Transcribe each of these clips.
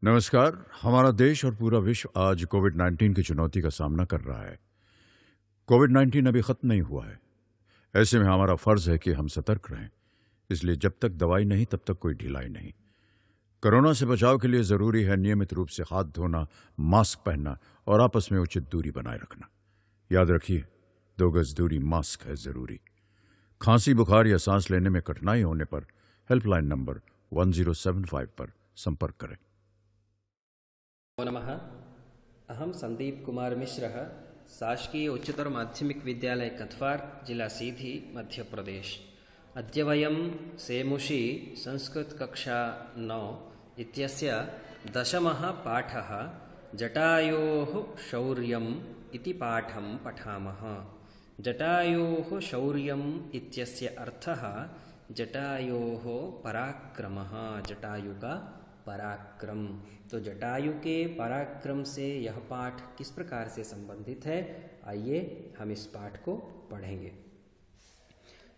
नमस्कार। हमारा देश और पूरा विश्व आज कोविड-19 की चुनौती का सामना कर रहा है। कोविड-19 अभी खत्म नहीं हुआ है। ऐसे में हमारा फर्ज है कि हम सतर्क रहें। इसलिए जब तक दवाई नहीं तब तक कोई ढिलाई नहीं। कोरोना से बचाव के लिए जरूरी है नियमित रूप से हाथ धोना, मास्क पहनना और आपस में उचित दूरी बनाए रखना। याद रखिए, 2 गज दूरी मास्क है जरूरी। खांसी, बुखार या सांस लेने में कठिनाई होने पर हेल्पलाइन नंबर 1075 पर संपर्क करें। नमो नमः। अहम संदीप कुमार मिश्रः, शासकीय उच्चतर माध्यमिक विद्यालय कथवार, जिला सीधी, मध्य प्रदेश। अद्य वयं सेमुषी संस्कृत कक्षा 9 इत्यस्य 10मः पाठः जटायोः शौर्यम् इति पाठं पठामः। जटायोः शौर्यम् इत्यस्य अर्थः जटायोः पराक्रमः, जटायु का पराक्रम। तो जटायु के पराक्रम से यह पाठ किस प्रकार से संबंधित है, आइए हम इस पाठ को पढ़ेंगे।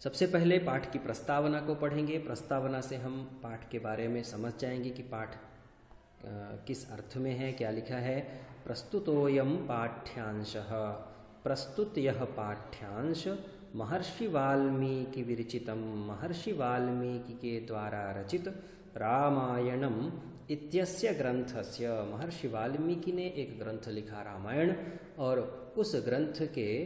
सबसे पहले पाठ की प्रस्तावना को पढ़ेंगे। प्रस्तावना से हम पाठ के बारे में समझ जाएंगे कि पाठ किस अर्थ में है, क्या लिखा है। प्रस्तुतोयम पाठ्यांशः, प्रस्तुत यह पाठ्यांश महर्षि वाल्मीकि विरचितम, महर्षि वाल्मीकि के द्वारा रचित रामायणम इत्यस्य ग्रंथस्य, महर्षि वाल्मीकि ने एक ग्रंथ लिखा रामायण, और उस ग्रंथ के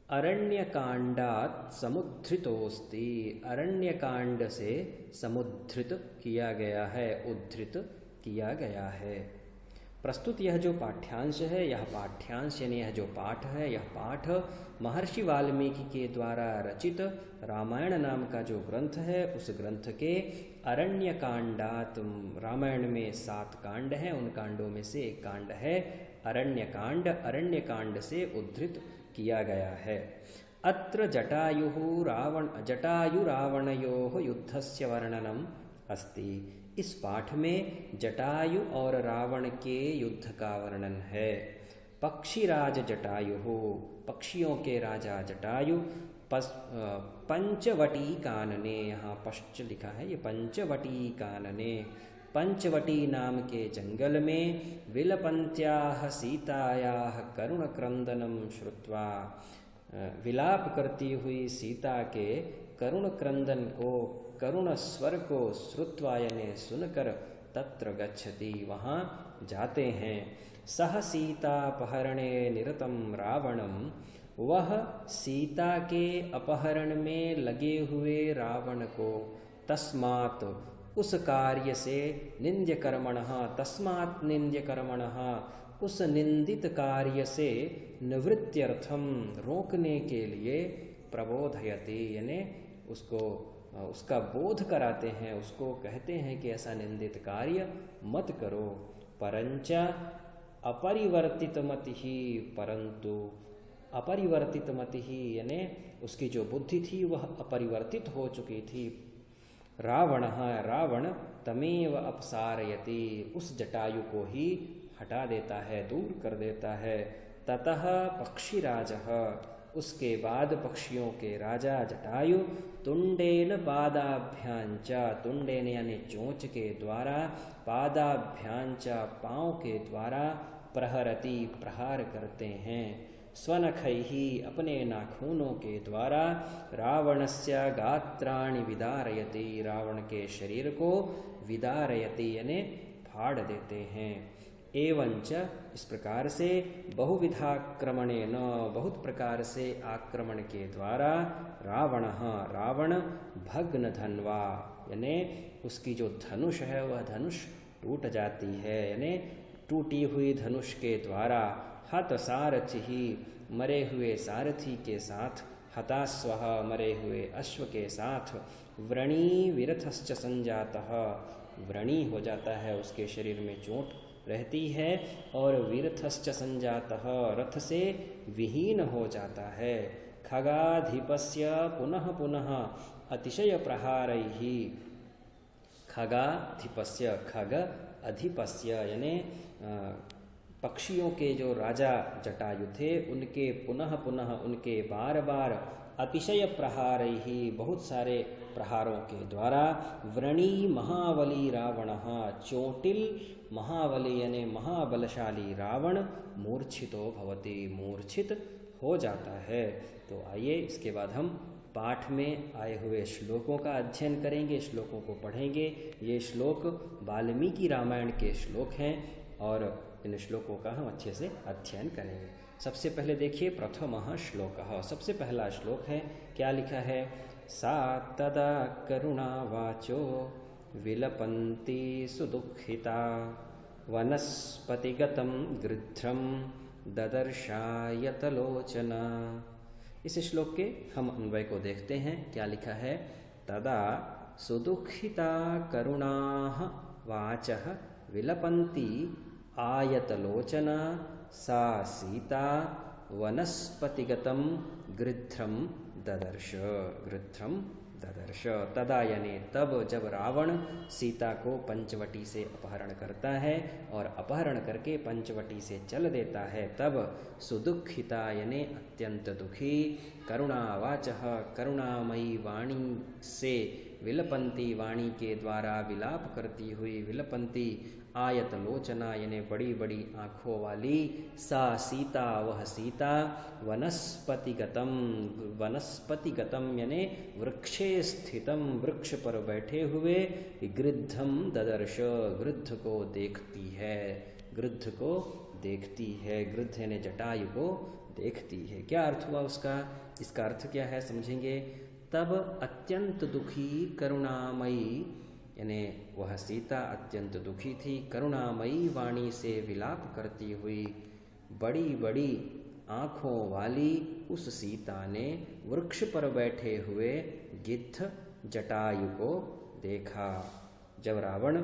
अरण्यकांडात् समुद्धृतोस्ति, अरण्यकांड से समुद्धृत किया गया है, उद्धृत किया गया है। प्रस्तुत यह जो पाठ्यांश है, यह पाठ्यांश यानी यह जो पाठ है, यह पाठ महर्षि वाल्मीकि के द्वारा रचित रामायण नाम का जो ग्रंथ है, उस ग्रंथ के अरण्य कांडात, रामायण में 7 कांड हैं, उन कांडों में से एक कांड है अरण्य कांड, अरण्य कांड से उद्धृत किया गया है। अत्र जटायु रावणयोः युद्धस्य वर्णनम अस्ति। इस पाठ में जटायु और रावण के युद्ध का वर्णन है। पक्षीराज जटायु, पक्षियों के राजा जटायु, पंचवटी कानने, यहाँ पश्च लिखा है, ये पंचवटी कानने, पंचवटी नाम के जंगल में विलपन्त्याः सीतायाः करुणक्रंदनम श्रुत्वा, विलाप करती हुई सीता के करुण क्रंदन को, करुण स्वर को श्रुत्वा यानी सुनकर, तत्र गच्छति, वहाँ जाते हैं। सह सीतापहरणे निरतम रावणम, वह सीता के अपहरण में लगे हुए रावण को, तस्मात् उस कार्य से, निंद्य कर्मणः, तस्मात् निंद्य कर्मणः, उस निंदित कार्य से, निवृत्त्यर्थम रोकने के लिए, प्रबोधयति यानी उसको, उसका बोध कराते हैं, उसको कहते हैं कि ऐसा निंदित कार्य मत करो। परंच अपरिवर्तित मति ही, परंतु अपरिवर्तित मति ही यानी उसकी जो बुद्धि थी वह अपरिवर्तित हो चुकी थी। रावण तमेव अपसारयति, उस जटायु को ही हटा देता है, दूर कर देता है। ततः पक्षीराजः, उसके बाद पक्षियों के राजा जटायु, तुंडेन पादाभ्यांच, तुंडेन यानी चोंच के द्वारा, पादाभ्यांच पांव के द्वारा, प्रहरति प्रहार करते हैं, स्वनखैहि अपने नाखूनों के द्वारा, रावणस्य गात्राणि विदारयति, रावण के शरीर को विदारयति यानी फाड़ देते हैं। एवंच इस प्रकार से, बहुविधाक्रमणेन, बहुत प्रकार से आक्रमण के द्वारा, रावण भग्न धन्वा यानी उसकी जो धनुष है वह धनुष टूट जाती है, यानी टूटी हुई धनुष के द्वारा, हत सारथि ही, मरे हुए सारथी के साथ, हतास्वः मरे हुए अश्व के साथ, व्रणी विरथश्च संजातः, व्रणी हो जाता है, उसके शरीर में चोट रहती है, और विरथश्च संजातः, रथ से विहीन हो जाता है। खगाधिपस्य पुनः पुनः अतिशय प्रहारैहि, खगाधिपस्य, खग अधिपस्य यानी पक्षियों के जो राजा जटायु थे, उनके पुनः पुनः, उनके बार बार अतिशय प्रहारैः बहुत सारे प्रहारों के द्वारा व्रणी महाबली रावणः चोटिल महाबली यानी महाबलशाली रावण मूर्छितो भवति मूर्छित हो जाता है। तो आइए इसके बाद हम पाठ में आए हुए श्लोकों का अध्ययन करेंगे, श्लोकों को पढ़ेंगे। ये श्लोक वाल्मीकि रामायण के श्लोक हैं और इन श्लोकों का हम अच्छे से अध्ययन करेंगे। सबसे पहले देखिए प्रथमः श्लोकः, सबसे पहला श्लोक है, क्या लिखा है? सा तदा करुणावाचो विलपन्ति सुदुःखिता वनस्पतिगतं गृध्रं ददर्शायतलोचना। इस श्लोक के हम अन्वय को देखते हैं, क्या लिखा है? तदा सुदुःखिता करुणाः वाचः विलपन्ति आयतलोचना सा सीता वनस्पतिगतं गृध्रं ददर्श। तदा यानी तब, जब रावण सीता को पंचवटी से अपहरण करता है और अपहरण करके पंचवटी से चल देता है, तब सुदुःखिता यानी अत्यंत दुखी, करुणावाचः करुणामयी वाणी से, विलपंती वाणी के द्वारा विलाप करती हुई, विलपंती आयत लोचना यानी बड़ी बड़ी आँखों वाली, सा सीता वह सीता, वनस्पतिगतम यानी वृक्षे स्थितम वृक्ष पर बैठे हुए, गृद्धम ददर्श गृद्ध को देखती है, गृद्ध को देखती है, गृद्ध यानी जटायु को देखती है। क्या अर्थ हुआ उसका? इसका अर्थ क्या है समझेंगे। तब अत्यंत दुखी करुणामयी यानी वह सीता अत्यंत दुखी थी, करुणामयी वाणी से विलाप करती हुई, बड़ी बड़ी आँखों वाली उस सीता ने वृक्ष पर बैठे हुए गिद्ध जटायु को देखा। जब रावण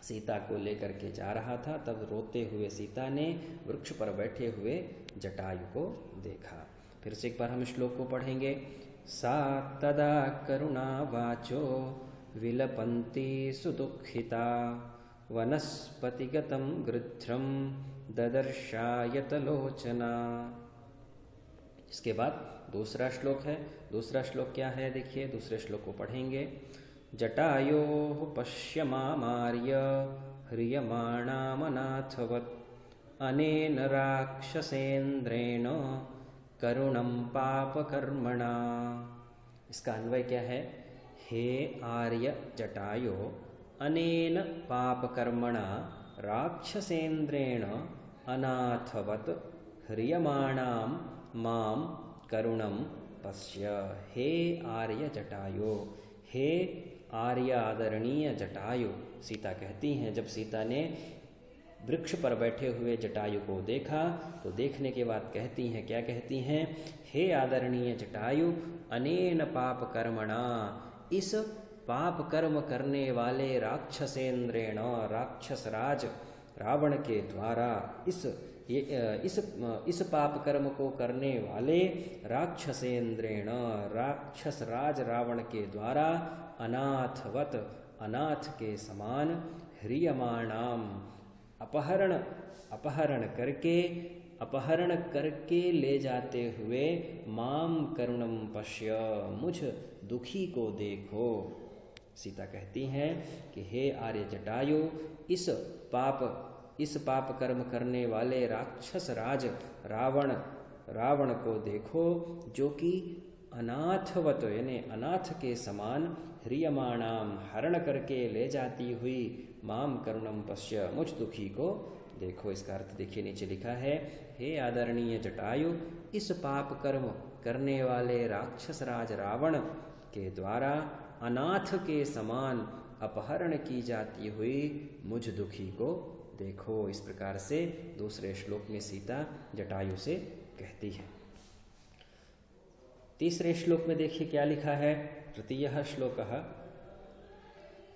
सीता को लेकर के जा रहा था, तब रोते हुए सीता ने वृक्ष पर बैठे हुए जटायु को देखा। फिर से एक बार हम श्लोक को पढ़ेंगे। सा तदा करुणावाचो विलपन्ति सुदुःखिता वनस्पतिगतं गृध्रं ददर्शायतलोचना। इसके बाद दूसरा श्लोक है। दूसरा श्लोक क्या है देखिए, दूसरे श्लोक को पढ़ेंगे। जटायोः पश्यमार्य ह्रियमाणामनाथवत् अनेन राक्षसेन्द्रेण करुणं पापकर्मणा। इसका अन्वय क्या है? हे आर्य जटायो अनेन पापकर्मणा राक्षसेन्द्रेण अनाथवत् ह्रियमाणां मां करुणं पश्य। हे आर्य जटायो, हे आर्य आदरणीय जटायु, सीता कहती हैं जब सीता ने वृक्ष पर बैठे हुए जटायु को देखा तो देखने के बाद कहती हैं, क्या कहती हैं? हे आदरणीय जटायु अनेन पाप कर्मणा, इस पाप कर्म करने वाले राक्षसेन्द्रेण राक्षस राज रावण के द्वारा, इस पाप कर्म को करने वाले राक्षसेन्द्रेण राक्षस राज रावण के द्वारा, अनाथवत अनाथ के समान, ह्रियमाणाम अपहरण करके ले जाते हुए, माम करुणम पश्य मुझ दुखी को देखो। सीता कहती हैं कि हे आर्य जटायु, इस पाप कर्म करने वाले राक्षस राज रावण को देखो, जो कि अनाथवत यानी अनाथ के समान, ह्रियमाणाम हरण करके ले जाती हुई, माम करुणम पश्य मुझ दुखी को देखो। इसका अर्थ देखिए, नीचे लिखा है, हे आदरणीय जटायु, इस पाप कर्म करने वाले राक्षस राज रावण के द्वारा अनाथ के समान अपहरण की जाती हुई मुझ दुखी को देखो। इस प्रकार से दूसरे श्लोक में सीता जटायु से कहती है। तीसरे श्लोक में देखिए क्या लिखा है। तृतीयः श्लोकः।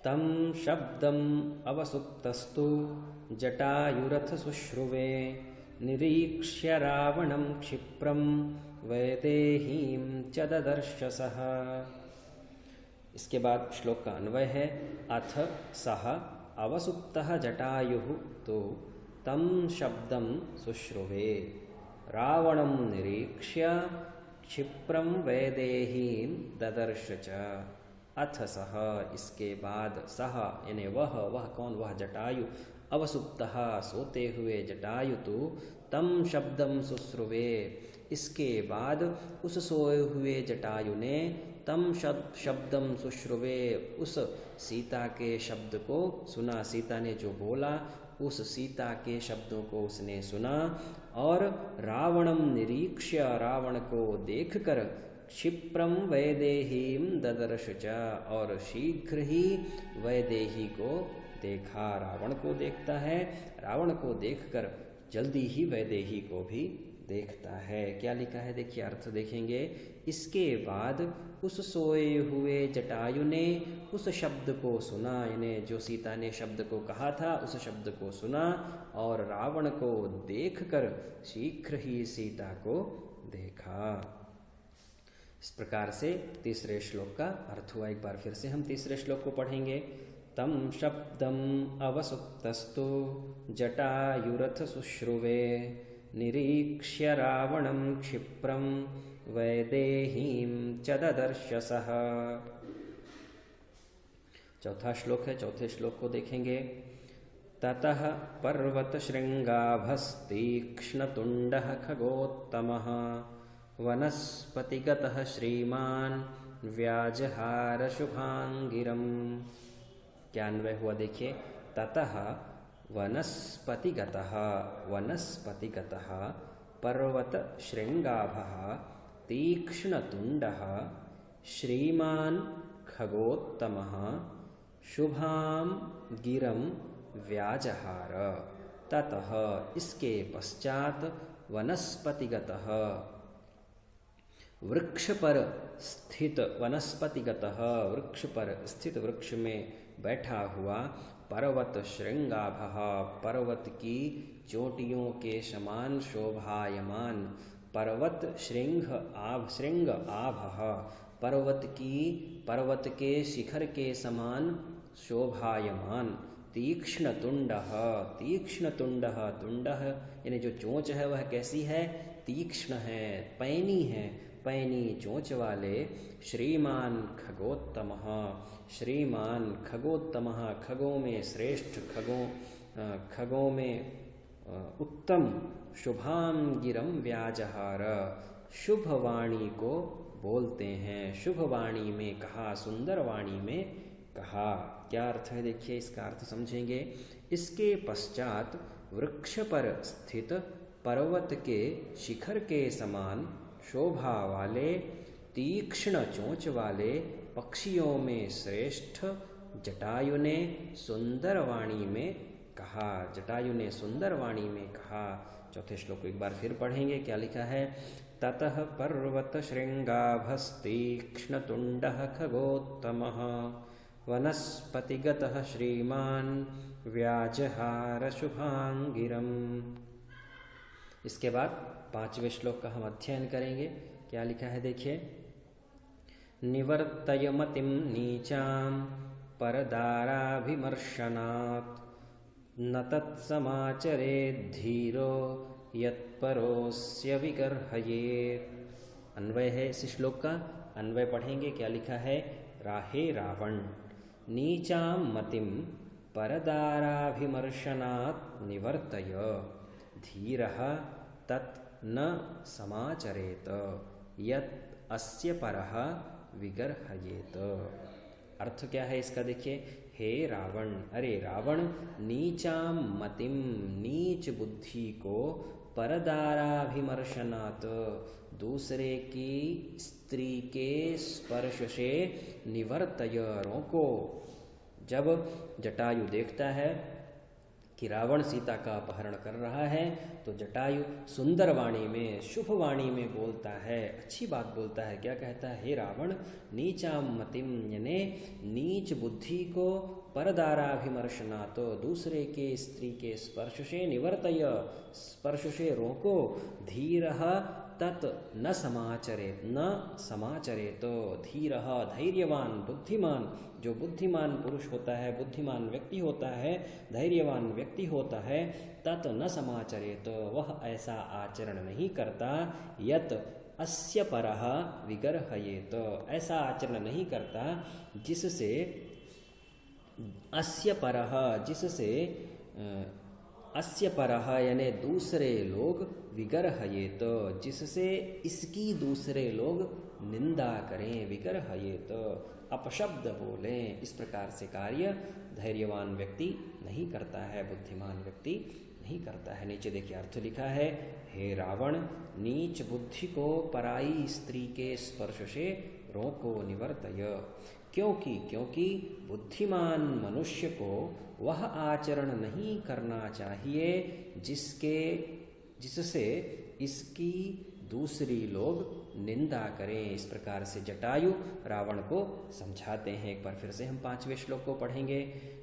तं शब्दम् अवसुप्तस्तु जटायुरथ शुश्रुवे निरीक्ष्य रावणं क्षिप्रं वैदेहीं च ददर्शसः। इसके बाद श्लोक का अन्वय है। अथ सः अवसुप्तः जटायुः तो तं शब्दं शुश्रुवे रावणं निरीक्ष्य क्षिप्रम वैदेहीं ददर्श च। अथ सह, इसके बाद, सह यानी वह कौन, वह जटायु, अवसुप्तः सोते हुए जटायु तो तम शब्दम शुश्रुवे, इसके बाद उस सोए हुए जटायु ने तम शब्दम शुश्रुवे, उस सीता के शब्द को सुना। सीता ने जो बोला उस सीता के शब्दों को उसने सुना। और रावणम निरीक्ष्य, रावण को देखकर, क्षिप्रम वैदेहीम ददर्श च, और शीघ्र ही वैदेही को देखा। रावण को देखता है, रावण को देखकर जल्दी ही वैदेही को भी देखता है। क्या लिखा है देखिए, अर्थ देखेंगे। इसके बाद उस सोए हुए जटायु ने उस शब्द को सुना, यानी जो सीता ने शब्द को कहा था उस शब्द को सुना, और रावण को देखकर शीघ्र ही सीता को देखा। इस प्रकार से तीसरे श्लोक का अर्थ हुआ। एक बार फिर से हम तीसरे श्लोक को पढ़ेंगे। तम शब्दम अवसुप्तस्तु जटायुरथ शुश्रुवे, निरीक्ष्य रावणं क्षिप्रं वैदेहीं च ददर्श सः। चौथा श्लोक है, चौथे श्लोक को देखेंगे। ततः पर्वतशृङ्गाभस्तीक्ष्णतुण्डः खगोत्तमः, वनस्पतिगतः श्रीमान् व्याजहार शुभांगिरम्। क्या अन्वय हुआ देखिए। ततः वनस्पतिगतः, वनस्पतिगतः पर्वतशृङ्गाभः तीक्ष्णतुण्डः श्रीमान् खगोत्तमः शुभां गिरं व्याजहार। ततः, इसके पश्चात, वनस्पतिगतः, वृक्ष पर स्थित, वनस्पतिगतः, वृक्ष पर स्थित, वृक्ष में बैठा हुआ, पर्वत शृंगाभः, पर्वत की चोटियों के समान शोभायमान, पर्वत श्रृंग आभः, पर्वत के शिखर के समान शोभायमान, तीक्ष्णतुण्डः, तीक्ष्णतुण्डः, तुण्डः यानी जो चोंच है वह कैसी है, तीक्ष्ण है, पैनी है, पैनी चोंच वाले, श्रीमान खगोत्तमः, श्रीमान खगोत्तमः, खगों में श्रेष्ठ, खगों में उत्तम, शुभां गिरं व्याजहार, शुभ वाणी को बोलते हैं, शुभ वाणी में कहा, सुंदर वाणी में कहा। क्या अर्थ है देखिए, इसका अर्थ समझेंगे। इसके पश्चात वृक्ष पर स्थित पर्वत के शिखर के समान शोभा वाले, तीक्ष्ण चोंच वाले पक्षियों में श्रेष्ठ जटायु ने सुंदर वाणी में कहा, जटायु ने सुंदर वाणी में कहा। चौथे श्लोक को एक बार फिर पढ़ेंगे। क्या लिखा है। ततः पर्वत शृंगाभस्तीक्ष्णतुण्डः खगोत्तमः, वनस्पतिगतः श्रीमान् व्याजहार शुभांगिरम्। इसके बाद पांचवें श्लोक का हम अध्ययन करेंगे। क्या लिखा है देखिए। निवर्तय मतिं नीचां परदाराभिमर्शनात्, न तत्समाचरेद्धीरो यत्परोस्य विगर्हयेत्। अन्वय है इस श्लोक का, अन्वय पढ़ेंगे। क्या लिखा है। राहे रावण, नीचां मतिं परदाराभिमर्शनात् निवर्तय, धीरः तत् न समाचरेत, यत् अस्य परः विगर्हयेत। अर्थ क्या है इसका देखिए। हे रावण, अरे रावण, नीचां मतिम, नीच बुद्धि को, परदाराभिमर्शनात्, दूसरे की स्त्री के स्पर्श से, निवर्तय, रोको। जब जटायु देखता है कि रावण सीता का अपहरण कर रहा है तो जटायु सुंदर वाणी में, शुभ वाणी में बोलता है, अच्छी बात बोलता है। क्या कहता है। हे रावण, नीचां मतिम यानी नीच बुद्धि को, परदाराभिमर्शना तो दूसरे के स्त्री के स्पर्श से, निवर्तय स्पर्श से रोको, धीरः तत् न समाचरेत, न समाचरेत, धीरः धैर्यवान, बुद्धिमान, जो बुद्धिमान पुरुष होता है, बुद्धिमान व्यक्ति होता है, धैर्यवान व्यक्ति होता है, तत् न समाचरेत, वह ऐसा आचरण नहीं करता, यत् अस्य परः विगर्हयेत, ऐसा आचरण नहीं करता जिससे अस्य परः, जिससे अस्य परः यानी दूसरे लोग, विगर्हयेत जिससे इसकी दूसरे लोग निंदा करें, विगर्हयेत अपशब्द बोलें, इस प्रकार से कार्य धैर्यवान व्यक्ति नहीं करता है, बुद्धिमान व्यक्ति नहीं करता है। नीचे देखिए अर्थ लिखा है, हे रावण, नीच बुद्धि को पराई स्त्री के स्पर्श से रोको निवर्तय। क्योंकि बुद्धिमान मनुष्य को वह आचरण नहीं करना चाहिए जिससे इसकी दूसरी लोग निंदा करें। इस प्रकार से जटायु रावण को समझाते हैं। एक बार फिर से हम 5वें श्लोक को पढ़ेंगे।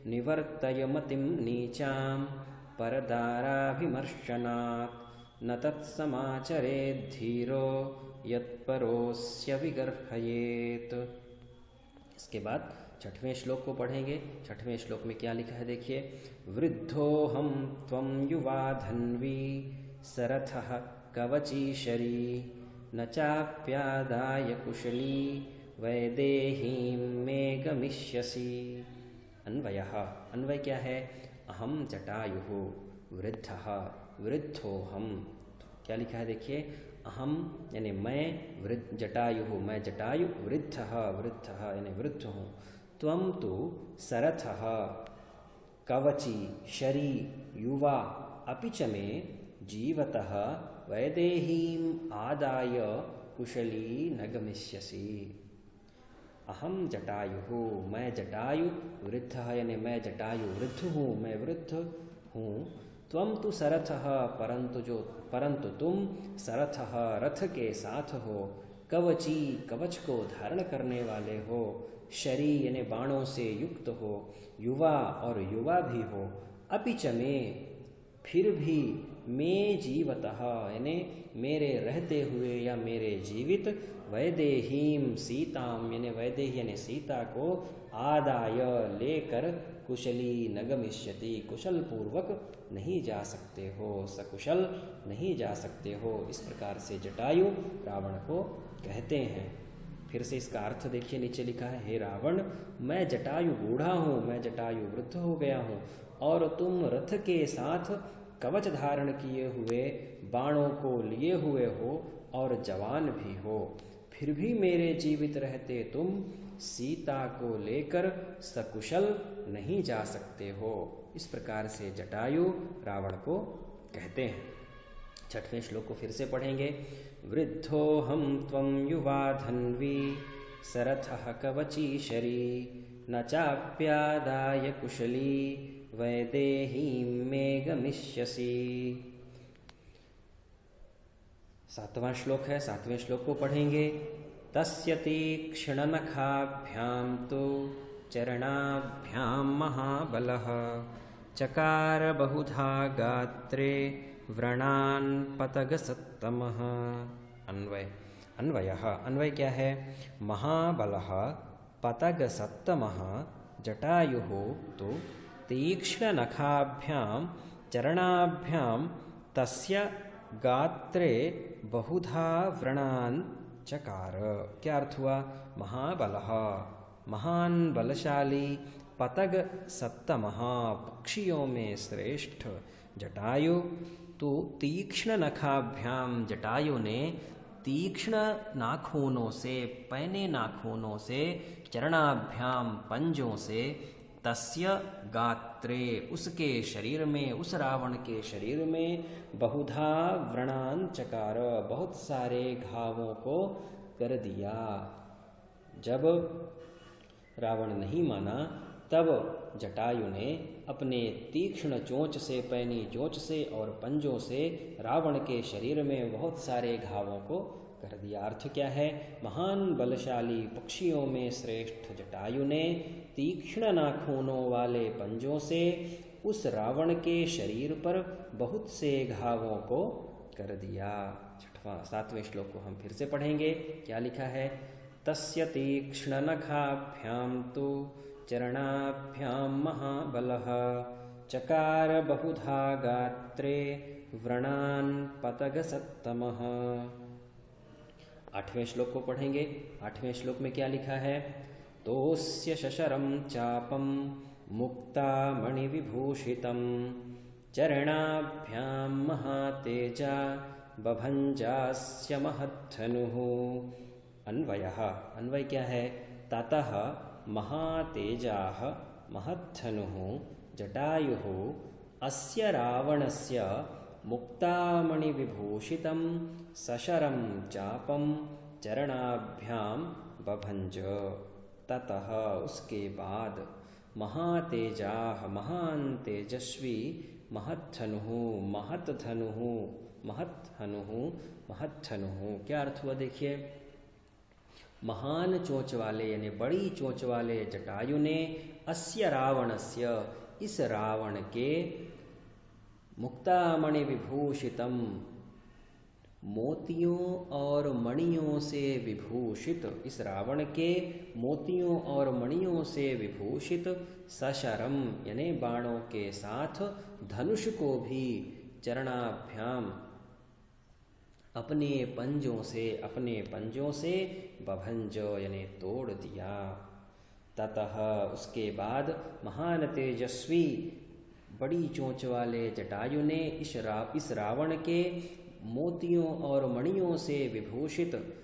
निवर्तय मतिम नीचाम परदाराभिमर्शनात् न तत्समाचरेत् धीरो यत्परोस्य विगर्हयेत्। इसके बाद 6वें श्लोक को पढ़ेंगे। 6वें श्लोक में क्या लिखा है देखिए। वृद्धोऽहं त्वं युवा धन्वी सरथः कवचीशरी न चाप्यादाय कुशली वैदेहीं मे गमिष्यसि। अन्वयः, अन्वय क्या है। अहम जटायुः वृद्धः वृद्धोऽहं, क्या लिखा है देखिए। अहम यानी मैं, वृद्ध जटायुः मैं जटायु, वृद्धः वृद्धः यानी वृद्ध हूँ। त्वं तु सरथः कवची शरी युवा अपि च मे जीवतः वैदेहीम् आदाय कुशली न गमिष्यसि। अहम जटायुः मैं जटायु, वृद्धः यानी मैं जटायु वृद्ध हूँ, मैं वृद्ध हूँ। त्वं तु सरथः परंतु तुम सरथः रथ के साथ हो, कवची कवच को धारण करने वाले हो, शरी यानी बाणों से युक्त हो, युवा और युवा भी हो, अपि च में फिर भी, मैं जीवतः यानी मेरे रहते हुए या मेरे जीवित, वैदेहीम सीताम यानी वैदेही यानी सीता को, आदाय लेकर, कुशली न गमिष्यति कुशल पूर्वक नहीं जा सकते हो, सकुशल नहीं जा सकते हो। इस प्रकार से जटायु रावण को कहते हैं। फिर से इसका अर्थ देखिए, नीचे लिखा है। हे रावण, मैं जटायु बूढ़ा हूँ, मैं जटायु वृद्ध हो गया हूँ, और तुम रथ के साथ कवच धारण किए हुए, बाणों को लिए हुए हो और जवान भी हो, फिर भी मेरे जीवित रहते तुम सीता को लेकर सकुशल नहीं जा सकते हो। इस प्रकार से जटायु रावण को कहते हैं। 6वें श्लोक को फिर से पढ़ेंगे। वृद्धोऽहं त्वं युवा धन्वी सरथः कवचीशरी न चाप्यादाय कुशली वैदेहीं मे गमिष्यसि। 7वां श्लोक है। 7वें श्लोक को पढ़ेंगे। तस्य तीक्ष्णनखाभ्यां तु चरणाभ्यां महाबलः चकार बहुधा गात्रे व्रणान् पतगसत्तमः। अन्वयः, अन्वय क्या है। महाबलः पतगसत्तमः जटायुः तु तीक्ष्णनखाभ्यां चरणाभ्यां तस्य गात्रे बहुधा व्रणान् चकार। क्या अर्थ हुआ। महाबलः महान बलशाली, पतग सत्तमः पक्षियों में श्रेष्ठ, जटायु तो तीक्ष्ण नखाभ्याम जटायु ने तीक्ष्ण नाखूनों से, पैने नाखूनों से, चरणाभ्याम पंजों से, तस्य गात्रे उसके शरीर में, उस रावण के शरीर में, बहुधा व्रणान चकार बहुत सारे घावों को कर दिया। जब रावण नहीं माना तब जटायु ने अपने तीक्ष्ण चोंच से, पैनी चोंच से और पंजों से रावण के शरीर में बहुत सारे घावों को कर दिया। अर्थ क्या है। महान बलशाली पक्षियों में श्रेष्ठ जटायु ने तीक्ष्ण नाखूनों वाले पंजों से उस रावण के शरीर पर बहुत से घावों को कर दिया। 7वें श्लोक को हम फिर से पढ़ेंगे। क्या लिखा है। तस्य तीक्ष्ण नखाभ्यां तु चरणाभ्यां महाबलः चकार बहुधा गात्रे व्रणान् पतगसत्तमः। 8वें श्लोक को पढ़ेंगे। 8वें श्लोक में क्या लिखा है? तोस्य शशरम चापम मुक्तामणिविभूषितं चरणाभ्यां महातेजा बभञ्जास्य महद्धनुः। अन्वयः, अन्वय क्या है? ततः महातेजाः महद्धनुः जटायुः अस्य रावणस्य मुक्तामणिविभूषितं सशरं चापं चरणाभ्यां बभञ्ज। ततः उसके बाद महातेजाः महान तेजस्वी महद्धनुः महद्धनुः महद्धनुः महद्धनुः क्या अर्थ हुआ देखिए। महान चोंच वाले यानी बड़ी चोंच वाले जटायु ने अस्य रावणस्य इस रावण के मुक्तामणि विभूषितम मोतियों और मणियों से विभूषित, इस रावण के मोतियों और मणियों से विभूषित सशरम यानी बाणों के साथ धनुष को भी चरणाभ्याम अपने पंजों से बभंज यानी तोड़ दिया। ततः उसके बाद महान तेजस्वी बड़ी चोंच वाले जटायु ने इस रावण के मोतियों और मणियों से विभूषित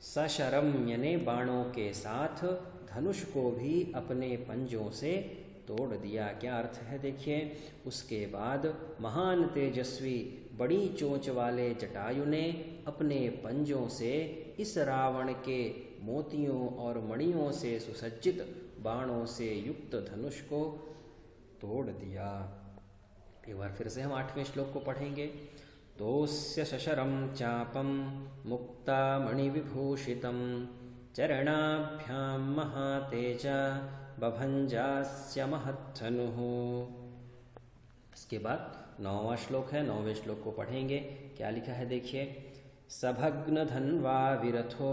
सशरम यानी बाणों के साथ धनुष को भी अपने पंजों से तोड़ दिया। क्या अर्थ है देखिए। उसके बाद महान तेजस्वी बड़ी चोंच वाले जटायु ने अपने पंजों से इस रावण के मोतियों और मणियों से सुसज्जित बाणों से युक्त धनुष को तोड़ दिया। एक बार फिर से हम 8वें श्लोक को पढ़ेंगे। तोस्य शशरम चापम मुक्तामणिविभूषितं चरणाभ्यां महातेजा बभञ्जास्य महद्धनुः। इसके बाद 9वां श्लोक है। 9वें श्लोक को पढ़ेंगे। क्या लिखा है देखिए। सभग्न धन्वा विरथो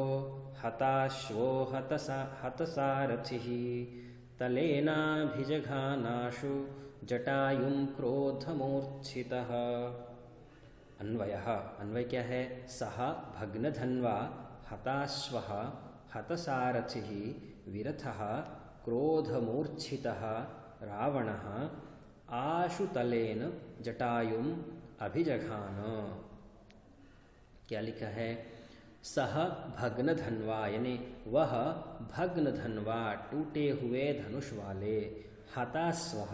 हताश्वो हतसारथिः तलेनाभिजघानाशु जटायुं क्रोधमूर्छितः। अन्वयः, अन्वय क्या है। सः भग्नधन्वा हताश्वः हतसारथिः विरथः क्रोधमूर्छितः रावणः आशुतलेन जटायुं अभिजघान। क्या लिखा है। सह भग्न धन्वा यानी वह भग्न धन्वा टूटे हुए धनुष वाले, हतास्वः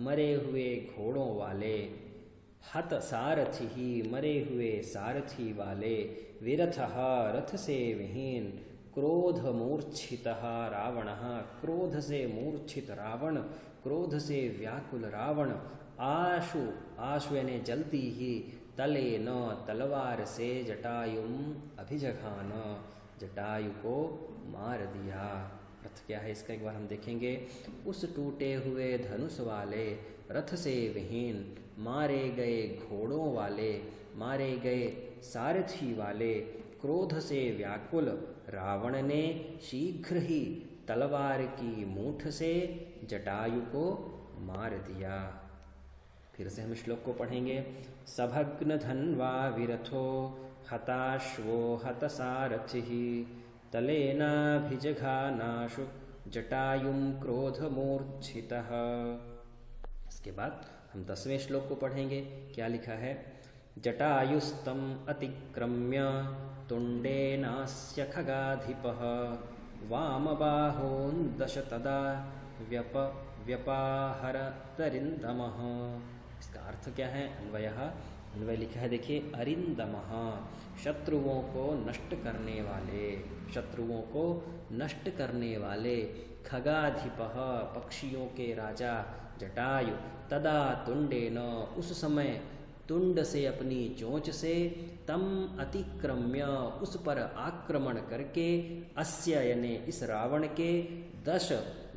मरे हुए घोड़ों वाले, हत सारथि ही मरे हुए सारथी वाले, विरथः रथ से विहीन, क्रोध मूर्छितः रावणः क्रोध से मूर्छित रावण, क्रोध से व्याकुल रावण, आशु आशु यानी जलती ही, तले न तलवार से जटायुम अभिजघान जटायु को मार दिया। अर्थ क्या है इसका एक बार हम देखेंगे। उस टूटे हुए धनुष वाले, रथ से विहीन, मारे गए घोड़ों वाले, मारे गए सारथी वाले, क्रोध से व्याकुल रावण ने शीघ्र ही तलवार की मूठ से जटायु को मार दिया। फिर से हम श्लोक को पढ़ेंगे। सभग्न धन्वा विरथो हताश्वो हतसारथिः तलेनाभिजघानाशु जटायुं क्रोधमूर्छितः। इसके बाद हम 10वें श्लोक को पढ़ेंगे। क्या लिखा है। जटायुस्तं अतिक्रम्य तुण्डेनास्य खगाधिपः वामबाहोन्दश तदा व्यपाहरतरिन्दमः। इसका अर्थ क्या है। अन्वयः, अन्वय लिखा है देखिए। अरिन्दमः शत्रुओं को नष्ट करने वाले, शत्रुओं को नष्ट करने वाले, खगाधिपः पक्षियों के राजा जटायु, तदा तुण्डेन उस समय, तुंड से अपनी चोंच से, तम अतिक्रम्य उस पर आक्रमण करके, अस्य यानी इस रावण के, 10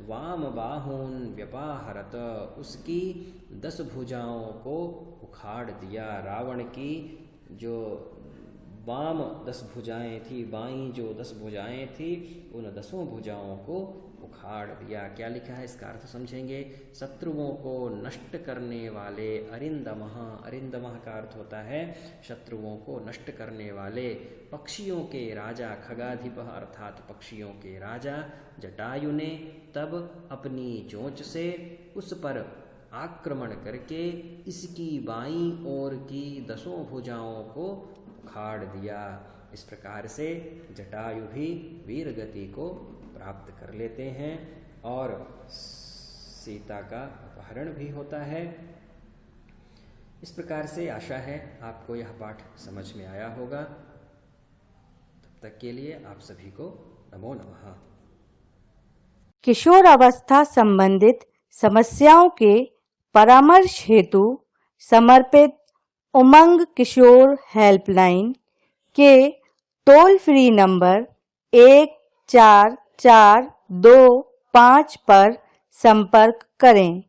वाम बाहून व्यपाहरत उसकी 10 भुजाओं को उखाड़ दिया। रावण की जो वाम 10 भुजाएं थी, बाईं जो 10 भुजाएं थी, उन 10 भुजाओं को उखाड़ दिया। क्या लिखा है इसका अर्थ समझेंगे। शत्रुओं को नष्ट करने वाले अरिंदमः, अरिंदमः का अर्थ होता है शत्रुओं को नष्ट करने वाले, पक्षियों के राजा खगाधिपः अर्थात पक्षियों के राजा जटायु ने तब अपनी चोंच से उस पर आक्रमण करके इसकी बाईं ओर की 10 भुजाओं को उखाड़ दिया। इस प्रकार से जटायु भी वीर गति को प्राप्त कर लेते हैं और सीता का अपहरण भी होता है। इस प्रकार से आशा है आपको यह पाठ समझ में आया होगा। तब तक के लिए आप सभी को नमो नमः। किशोर अवस्था संबंधित समस्याओं के परामर्श हेतु समर्पित उमंग किशोर हेल्पलाइन के टोल फ्री नंबर 144225 पर संपर्क करें।